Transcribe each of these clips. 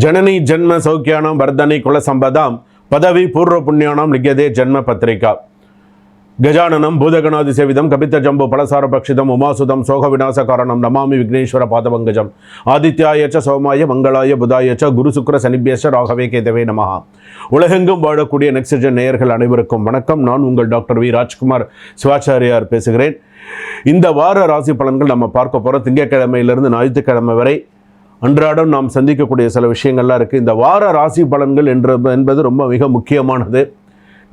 जननी जन्म सौख्यानां वर्धनी कुल संपदां पदवी पूर्व पुण्यानां लिख्यते जन्म पत्रिका गजाननं भूतगणादिसेवितं कपितजम्बो फलसारभक्षितम् उमासुतं शोकविनाशकारणं नमामि विघ्नेश्वर पादपङ्कजम् आदित्याय च सोमाय मंगलाय बुधाय च गुरु शुक्र शनिभ्यश्च राघवे केतवे नमः. உலகெங்கும் வாழக்கூடிய நெக்ஸ்ட்ஜென் நேயர்கள் அனைவருக்கும் வணக்கம். நான் உங்கள் டாக்டர் வி ராஜ்குமார் சிவாச்சாரியார் பேசுகிறேன். இந்த வார ராசி பலன்கள் நம்ம பார்க்க போகிறோம். திங்கட்கிழமையிலிருந்து ஞாயிற்றுக்கிழமை வரை அன்றாடம் நாம் சந்திக்கக்கூடிய சில விஷயங்கள்லாம் இருக்குது. இந்த வார ராசி பலன்கள் என்பது ரொம்ப மிக முக்கியமானது.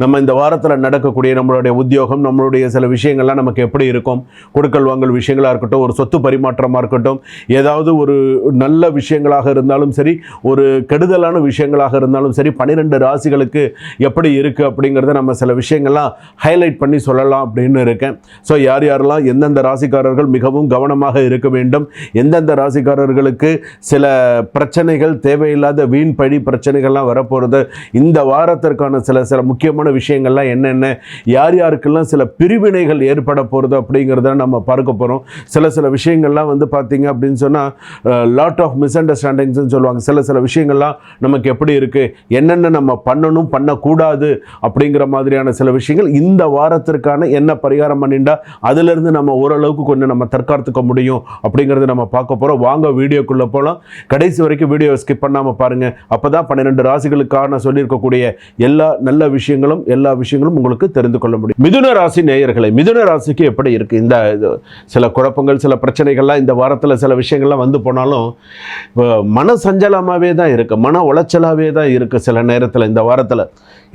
நம்ம இந்த வாரத்தில் நடக்கக்கூடிய நம்மளுடைய உத்தியோகம், நம்மளுடைய சில விஷயங்கள்லாம் நமக்கு எப்படி இருக்கும், கொடுக்கல் வாங்கல் விஷயங்களாக இருக்கட்டும், ஒரு சொத்து பரிமாற்றமாக இருக்கட்டும், ஏதாவது ஒரு நல்ல விஷயங்களாக இருந்தாலும் சரி, ஒரு கெடுதலான விஷயங்களாக இருந்தாலும் சரி, 12 ராசிகளுக்கு எப்படி இருக்குது அப்படிங்கிறத நம்ம சில விஷயங்கள்லாம் ஹைலைட் பண்ணி சொல்லலாம் அப்படின்னு இருக்கேன். ஸோ யார் யாரெல்லாம் எந்தெந்த ராசிக்காரர்கள் மிகவும் கவனமாக இருக்க வேண்டும், எந்தெந்த ராசிக்காரர்களுக்கு சில பிரச்சனைகள், தேவையில்லாத வீண் பழி பிரச்சனைகள்லாம் வரப்போகிறது, இந்த வாரத்திற்கான சில முக்கியமான விஷயங்கள்லாம் என்னென்ன, யார் யாருக்கெல்லாம் சில பிரிவினைகள் ஏற்பட போகிறது அப்படிங்கிறத நம்ம பார்க்க போகிறோம். சில விஷயங்கள்லாம் வந்து பார்த்தீங்க அப்படின்னு சொன்னால் லாட் ஆஃப் மிஸ் அண்டர்ஸ்டாண்டிங்ஸ்ன்னு சொல்லுவாங்க. சில விஷயங்கள்லாம் நமக்கு எப்படி இருக்குது, என்னென்ன நம்ம பண்ணணும் பண்ணக்கூடாது அப்படிங்கிற மாதிரியான சில விஷயங்கள் இந்த வாரத்திற்கான என்ன பரிகாரம் பண்ணிட்டா அதிலிருந்து நம்ம ஓரளவுக்கு கொஞ்சம் நம்ம தற்காத்துக்க முடியும் அப்படிங்கிறத நம்ம பார்க்க போகிறோம். வாங்க வீடியோக்குள்ளே போகலாம். கடைசி வரைக்கும் வீடியோ ஸ்கிப் பண்ணாமல் பாருங்கள். அப்போ தான் 12 ராசிகளுக்கான சொல்லியிருக்கக்கூடிய எல்லா விஷயங்களும் உங்களுக்கு தெரிந்து கொள்ள முடியும். மிதுன ராசி நேயர்களை, மிதுன ராசிக்கு எப்படி இருக்கு இந்த சில குழப்பங்கள், சில பிரச்சனைகள்லாம் இந்த வாரத்தில் சில விஷயங்கள்லாம் வந்து போனாலும் மன சஞ்சலமாகவே தான் இருக்கு, மன உளைச்சலாகவே தான் இருக்கு சில நேரத்தில் இந்த வாரத்தில்.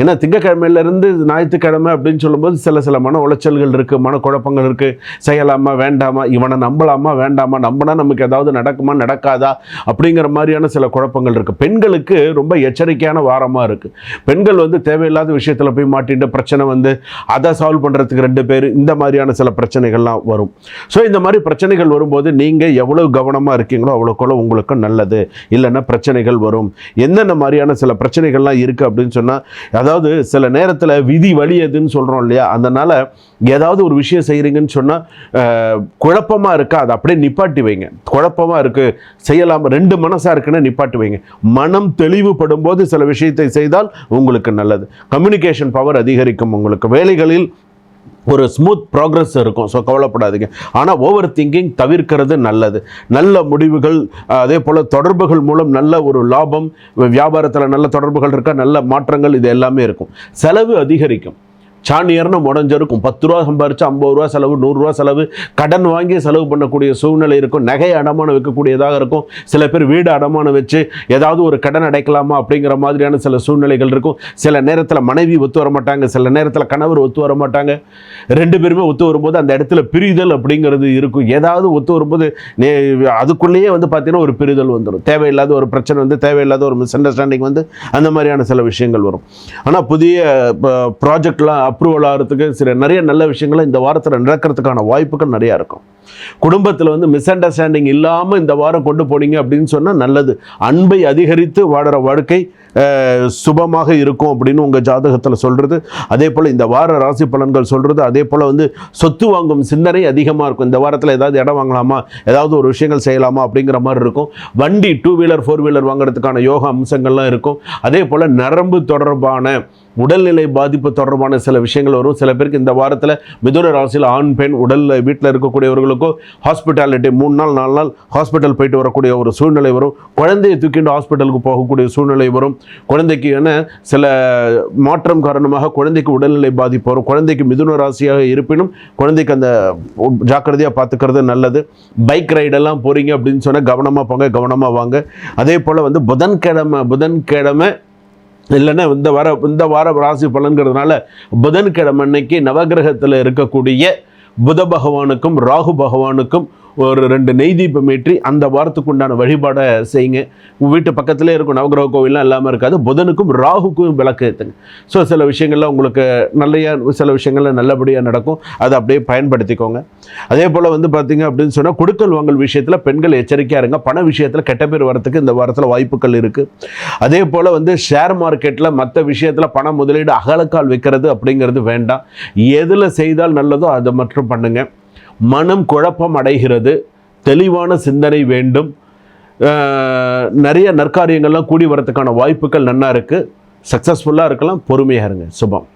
ஏன்னா திங்கக்கிழமையிலேருந்து ஞாயிற்றுக்கிழமை அப்படின்னு சொல்லும்போது சில மன உளைச்சல்கள் இருக்குது, மன குழப்பங்கள் இருக்குது. செய்யலாமா வேண்டாமா, இவனை நம்பலாமா வேண்டாமா, நம்பினா நமக்கு ஏதாவது நடக்குமா நடக்காதா அப்படிங்கிற மாதிரியான சில குழப்பங்கள் இருக்குது. பெண்களுக்கு ரொம்ப எச்சரிக்கையான வாரமாக இருக்குது. பெண்கள் வந்து தேவையில்லாத விஷயத்தில் போய் மாட்டிட்டு பிரச்சனை வந்து அதை சால்வ் பண்ணுறதுக்கு 2 பேர், இந்த மாதிரியான சில பிரச்சனைகள்லாம் வரும். ஸோ இந்த மாதிரி பிரச்சனைகள் வரும்போது நீங்கள் எவ்வளோ கவனமாக இருக்கீங்களோ அவ்வளோக்குள்ள உங்களுக்கு நல்லது. இல்லைன்னா பிரச்சனைகள் வரும். என்னென்ன மாதிரியான சில பிரச்சனைகள்லாம் இருக்குது அப்படின்னு சொன்னால், அதாவது சில நேரத்தில் விதி வலியதுன்னு சொல்கிறோம் இல்லையா, அதனால் ஏதாவது ஒரு விஷயம் செய்கிறீங்கன்னு சொன்னால் குழப்பமாக இருக்கா, அதை அப்படியே நிப்பாட்டி வைங்க. குழப்பமாக இருக்குது, செய்யலாம், 2 மனசாக இருக்குன்னு நிப்பாட்டி வைங்க. மனம் தெளிவுபடும் போது சில விஷயத்தை செய்தால் உங்களுக்கு நல்லது. கம்யூனிகேஷன் பவர் அதிகரிக்கும். உங்களுக்கு வேலைகளில் ஒரு ஸ்மூத் ப்ராக்ரஸ் இருக்கும். ஸோ கவலைப்படாதீங்க. ஆனால் ஓவர் திங்கிங் தவிர்க்கிறது நல்லது. நல்ல முடிவுகள், அதே போல் தொடர்புகள் மூலம் நல்ல ஒரு லாபம், வியாபாரத்தில் நல்ல தொடர்புகள் இருக்கா, நல்ல மாற்றங்கள், இது எல்லாமே இருக்கும். செலவு அதிகரிக்கும். சாணியர்னு முடஞ்சிருக்கும். 10 ரூபா சம்பாரிச்சு 50 ரூபா செலவு, 100 ரூபா செலவு, கடன் வாங்கி செலவு பண்ணக்கூடிய சூழ்நிலை இருக்கும். நகை அடமானம் வைக்கக்கூடியதாக இருக்கும். சில பேர் வீடு அடமானம் வச்சு ஏதாவது ஒரு கடன் அடைக்கலாமா அப்படிங்கிற மாதிரியான சில சூழ்நிலைகள் இருக்கும். சில நேரத்தில் மனைவி ஒத்து வர மாட்டாங்க, சில நேரத்தில் கணவர் ஒத்து வர மாட்டாங்க. 2 பேருமே ஒத்து வரும்போது அந்த இடத்துல பிரிதல் அப்படிங்கிறது இருக்கும். ஏதாவது ஒத்து வரும்போது அதுக்குள்ளேயே வந்து பார்த்தீங்கன்னா ஒரு பிரிதல் வந்துடும். தேவையில்லாத ஒரு பிரச்சனை வந்து, தேவையில்லாத ஒரு மிஸ் அண்டர்ஸ்டாண்டிங் வந்து, அந்த மாதிரியான சில விஷயங்கள் வரும். ஆனால் புதிய ப்ராஜெக்ட்லாம் அப்ரூவல் ஆகிறதுக்கு நிறைய நல்ல விஷயங்களை இந்த வாரத்தில் நடக்கிறதுக்கான வாய்ப்புகள் நிறையா இருக்கும். குடும்பத்தில் வந்து மிஸ் அண்டர்ஸ்டாண்டிங் இல்லாமல் இந்த வாரம் கொண்டு போனீங்க அப்படின்னு சொன்னால் நல்லது. அன்பை அதிகரித்து வாடுற வாழ்க்கை சுபமாக இருக்கும் அப்படின்னு உங்கள் ஜாதகத்தில் சொல்கிறது. அதே போல் இந்த வார ராசி பலன்கள் சொல்கிறது. அதே போல் வந்து சொத்து வாங்கும் சிந்தனை அதிகமாக இருக்கும். இந்த வாரத்தில் ஏதாவது இடம் வாங்கலாமா, ஏதாவது ஒரு விஷயங்கள் செய்யலாமா அப்படிங்கிற மாதிரி இருக்கும். வண்டி 2 வீலர் 4 வீலர் வாங்குறதுக்கான யோக அம்சங்கள்லாம் இருக்கும். அதே போல் நரம்பு தொடர்பான, உடல்நிலை பாதிப்பு தொடர்பான சில விஷயங்கள் வரும். சில பேருக்கு இந்த வாரத்தில் மிதுன ராசியில் ஆண் பெண் உடலில் வீட்டில் இருக்கக்கூடியவர்களுக்கோ ஹாஸ்பிட்டாலிட்டி 3 நாள் 4 நாள் ஹாஸ்பிட்டல் போயிட்டு வரக்கூடிய ஒரு சூழ்நிலை வரும். குழந்தையை தூக்கிட்டு ஹாஸ்பிட்டலுக்கு போகக்கூடிய சூழ்நிலை வரும். குழந்தைக்கு என சில மாற்றம் காரணமாக குழந்தைக்கு உடல்நிலை பாதிப்பு வரும். குழந்தைக்கு மிதுன ராசியாக இருப்பினும் குழந்தைக்கு அந்த ஜாக்கிரதையாக பார்த்துக்கிறது நல்லது. பைக் ரைடெல்லாம் போகிறீங்க அப்படின்னு சொன்னால் கவனமாக போங்க, கவனமாக வாங்க. அதே போல் வந்து புதன்கிழமை இல்லைன்னா இந்த வார ராசி பலன்கிறதுனால புதன்கிழமை அன்னைக்கு நவகிரகத்தில் இருக்கக்கூடிய புத பகவானுக்கும் ராகு பகவானுக்கும் ஒரு 2 நெய் தீபம் ஏற்றி அந்த வாரத்துக்கு உண்டான வழிபாடை செய்யுங்க. வீட்டு பக்கத்திலே இருக்கும் நவகிரக கோவில்லாம் இல்லாமல் இருக்காது. புதனுக்கும் ராகுக்கும் விளக்கு ஏற்றுங்க. ஸோ சில விஷயங்கள்லாம் உங்களுக்கு சில விஷயங்கள்லாம் நல்லபடியாக நடக்கும். அதை அப்படியே பயன்படுத்திக்கோங்க. அதே போல் வந்து பார்த்தீங்க அப்படின்னு சொன்னால் கொடுக்கல் வாங்கல் விஷயத்தில் பெண்கள் எச்சரிக்கையாக இருங்க. பண விஷயத்தில் கெட்ட பேர் வரத்துக்கு இந்த வாரத்தில் வாய்ப்புகள் இருக்குது. அதே போல் வந்து ஷேர் மார்க்கெட்டில் மற்ற விஷயத்தில் பண முதலீடு அகலக்கால் வைக்கிறது அப்படிங்கிறது வேண்டாம். எதில் செய்தால் நல்லதோ அதை மட்டும் பண்ணுங்கள். மனம் குழப்பம் அடைகிறது. தெளிவான சிந்தனை வேண்டும். நிறைய நற்காரியங்கள்லாம் கூடி வரதுக்கான வாய்ப்புகள் நல்லா இருக்குது. சக்ஸஸ்ஃபுல்லாக இருக்கலாம். பொறுமையாக இருங்க. சுபம்.